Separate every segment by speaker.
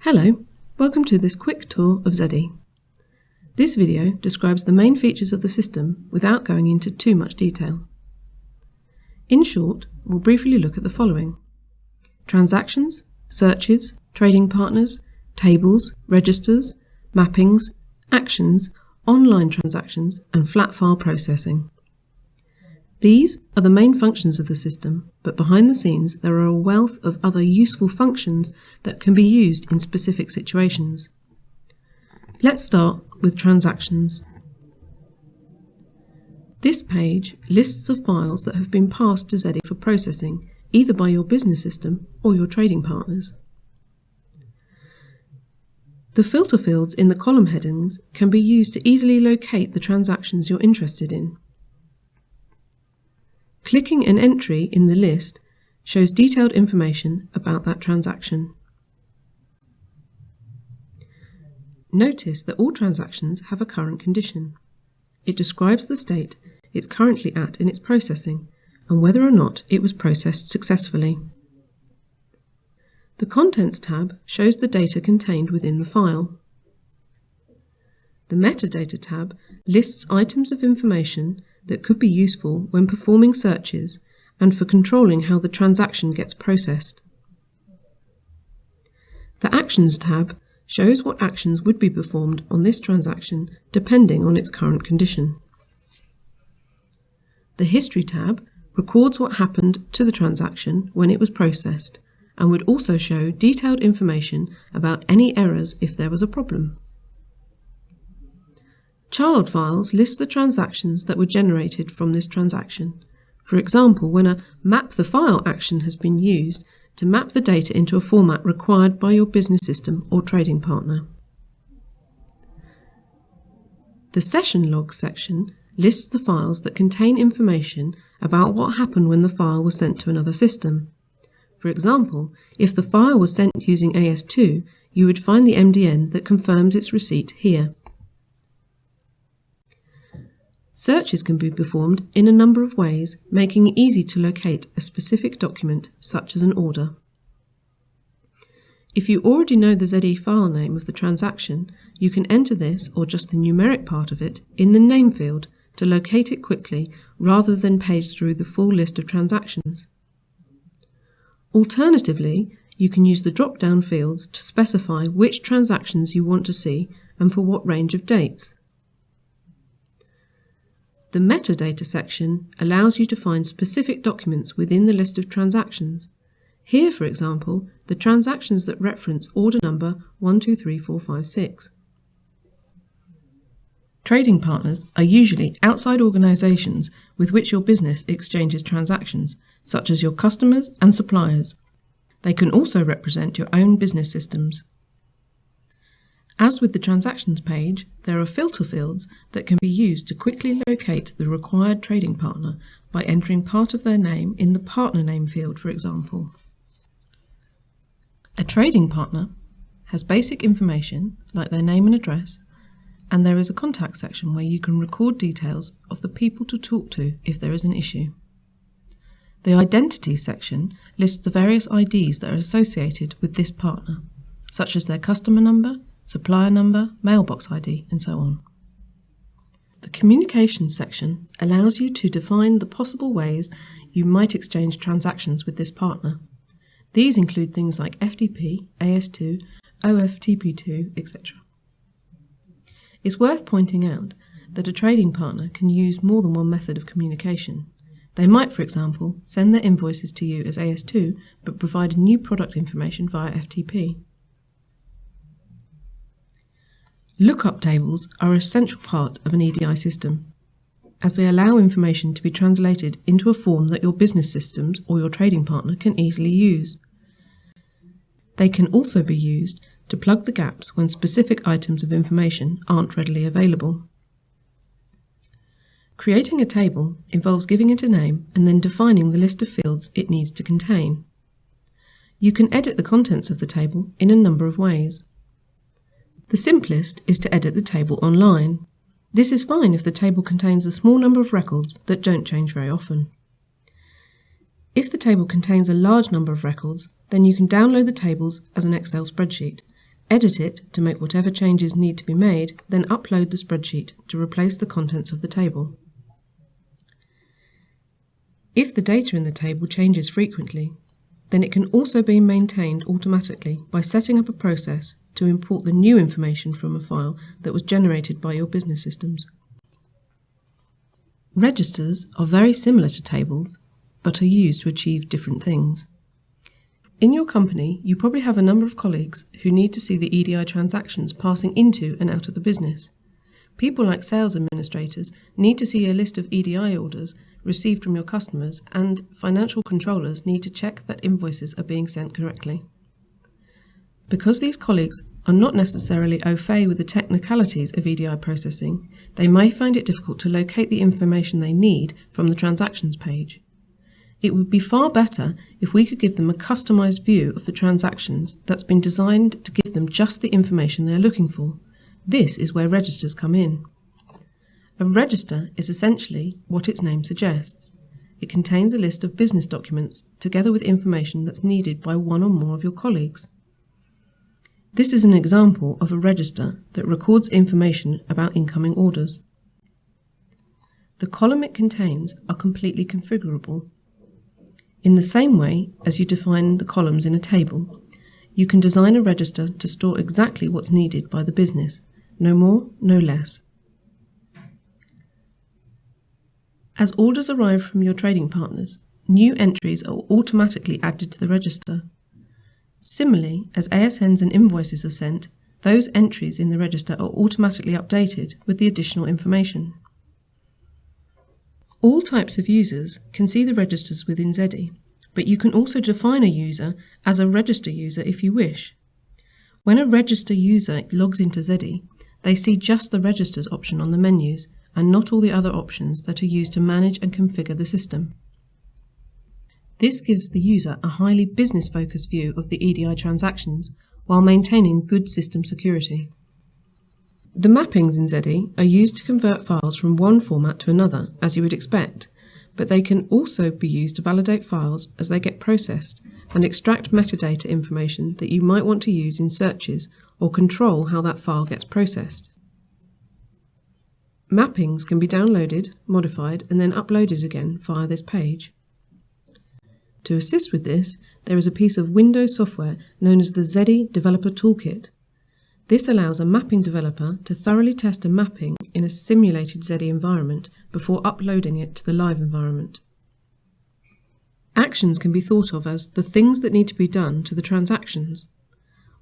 Speaker 1: Hello, welcome to this quick tour of ZEDI. This video describes the main features of the system without going into too much detail. In short, we'll briefly look at the following: transactions, searches, trading partners, tables, registers, mappings, actions, online transactions, and flat file processing. These are the main functions of the system, but behind the scenes there are a wealth of other useful functions that can be used in specific situations. Let's start with transactions. This page lists the files that have been passed to ZEDI for processing, either by your business system or your trading partners. The filter fields in the column headings can be used to easily locate the transactions you're interested in. Clicking an entry in the list shows detailed information about that transaction. Notice that all transactions have a current condition. It describes the state it's currently at in its processing and whether or not it was processed successfully. The Contents tab shows the data contained within the file. The Metadata tab lists items of information that could be useful when performing searches and for controlling how the transaction gets processed. The Actions tab shows what actions would be performed on this transaction depending on its current condition. The History tab records what happened to the transaction when it was processed and would also show detailed information about any errors if there was a problem. Child files list the transactions that were generated from this transaction. For example, when a map the file action has been used to map the data into a format required by your business system or trading partner. The Session Logs section lists the files that contain information about what happened when the file was sent to another system. For example, if the file was sent using AS2, you would find the MDN that confirms its receipt here. Searches can be performed in a number of ways, making it easy to locate a specific document, such as an order. If you already know the ZEDI file name of the transaction, you can enter this, or just the numeric part of it, in the name field to locate it quickly rather than page through the full list of transactions. Alternatively, you can use the drop-down fields to specify which transactions you want to see and for what range of dates. The Metadata section allows you to find specific documents within the list of transactions. Here, for example, the transactions that reference order number 123456. Trading partners are usually outside organizations with which your business exchanges transactions, such as your customers and suppliers. They can also represent your own business systems. As with the Transactions page, there are filter fields that can be used to quickly locate the required trading partner by entering part of their name in the Partner Name field, for example. A trading partner has basic information like their name and address, and there is a contact section where you can record details of the people to talk to if there is an issue. The Identity section lists the various IDs that are associated with this partner, such as their customer number, supplier number, mailbox ID, and so on. The Communications section allows you to define the possible ways you might exchange transactions with this partner. These include things like FTP, AS2, OFTP2, etc. It's worth pointing out that a trading partner can use more than one method of communication. They might, for example, send their invoices to you as AS2, but provide new product information via FTP. Lookup tables are an essential part of an EDI system, as they allow information to be translated into a form that your business systems or your trading partner can easily use. They can also be used to plug the gaps when specific items of information aren't readily available. Creating a table involves giving it a name and then defining the list of fields it needs to contain. You can edit the contents of the table in a number of ways. The simplest is to edit the table online. This is fine if the table contains a small number of records that don't change very often. If the table contains a large number of records, then you can download the tables as an Excel spreadsheet edit it to make whatever changes need to be made, then upload the spreadsheet to replace the contents of the table. If the data in the table changes frequently, then it can also be maintained automatically by setting up a process to import the new information from a file that was generated by your business systems. Registers are very similar to tables, but are used to achieve different things. In your company, you probably have a number of colleagues who need to see the EDI transactions passing into and out of the business. People like sales administrators need to see a list of EDI orders received from your customers, and financial controllers need to check that invoices are being sent correctly. Because these colleagues are not necessarily au fait with the technicalities of EDI processing, they may find it difficult to locate the information they need from the transactions page. It would be far better if we could give them a customized view of the transactions that's been designed to give them just the information they're looking for. This is where registers come in. A register is essentially what its name suggests. It contains a list of business documents together with information that's needed by one or more of your colleagues. This is an example of a register that records information about incoming orders. The column it contains are completely configurable. In the same way as you define the columns in a table, you can design a register to store exactly what's needed by the business, no more, no less. As orders arrive from your trading partners, new entries are automatically added to the register. Similarly, as ASNs and invoices are sent, those entries in the register are automatically updated with the additional information. All types of users can see the registers within ZEDI, but you can also define a user as a register user if you wish. When a register user logs into ZEDI, they see just the registers option on the menus and not all the other options that are used to manage and configure the system. This gives the user a highly business-focused view of the EDI transactions while maintaining good system security. The mappings in ZEDI are used to convert files from one format to another, as you would expect, but they can also be used to validate files as they get processed and extract metadata information that you might want to use in searches or control how that file gets processed. Mappings can be downloaded, modified, and then uploaded again via this page. To assist with this, there is a piece of Windows software known as the ZEDI Developer Toolkit. This allows a mapping developer to thoroughly test a mapping in a simulated ZEDI environment before uploading it to the live environment. Actions can be thought of as the things that need to be done to the transactions.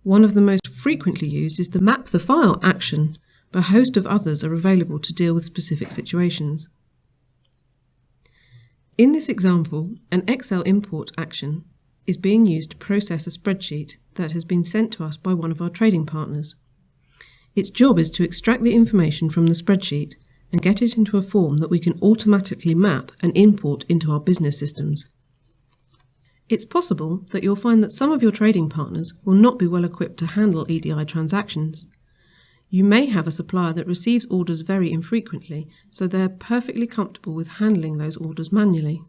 Speaker 1: One of the most frequently used is the map the file action, but a host of others are available to deal with specific situations. In this example, an Excel import action is being used to process a spreadsheet that has been sent to us by one of our trading partners. Its job is to extract the information from the spreadsheet and get it into a form that we can automatically map and import into our business systems. It's possible that you'll find that some of your trading partners will not be well equipped to handle EDI transactions. You may have a supplier that receives orders very infrequently, so they're perfectly comfortable with handling those orders manually.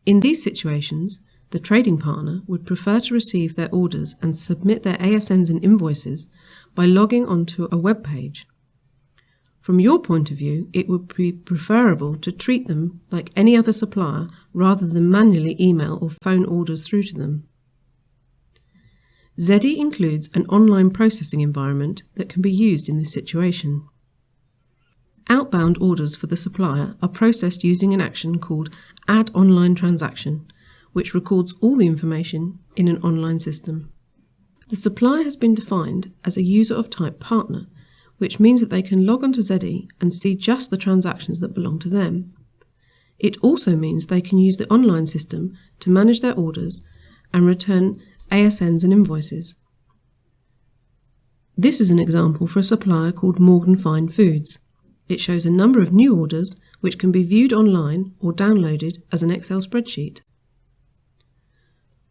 Speaker 1: In these situations, the trading partner would prefer to receive their orders and submit their ASNs and invoices by logging onto a web page. From your point of view, it would be preferable to treat them like any other supplier rather than manually email or phone orders through to them. ZEDI includes an online processing environment that can be used in this situation. Outbound orders for the supplier are processed using an action called Add Online Transaction, which records all the information in an online system. The supplier has been defined as a user of type partner, which means that they can log onto ZEDI and see just the transactions that belong to them. It also means they can use the online system to manage their orders and return ASNs and invoices. This is an example for a supplier called Morgan Fine Foods. It shows a number of new orders which can be viewed online or downloaded as an Excel spreadsheet.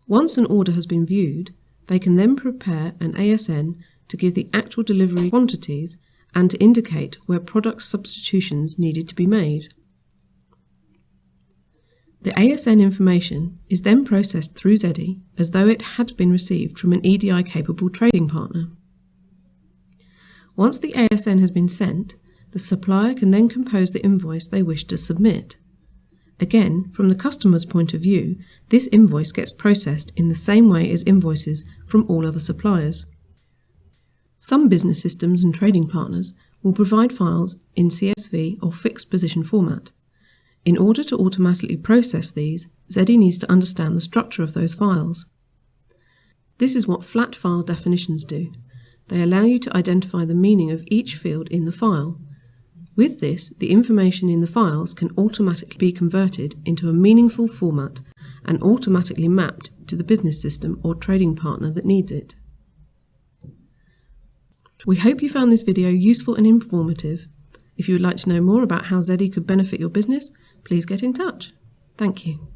Speaker 1: Once an order has been viewed, they can then prepare an ASN to give the actual delivery quantities and to indicate where product substitutions needed to be made. The ASN information is then processed through ZEDI as though it had been received from an EDI-capable trading partner. Once the ASN has been sent, the supplier can then compose the invoice they wish to submit. Again, from the customer's point of view, this invoice gets processed in the same way as invoices from all other suppliers. Some business systems and trading partners will provide files in CSV or fixed position format. In order to automatically process these, ZEDI needs to understand the structure of those files. This is what flat file definitions do. They allow you to identify the meaning of each field in the file. With this, the information in the files can automatically be converted into a meaningful format and automatically mapped to the business system or trading partner that needs it. We hope you found this video useful and informative. If you would like to know more about how ZEDI could benefit your business, please get in touch. Thank you.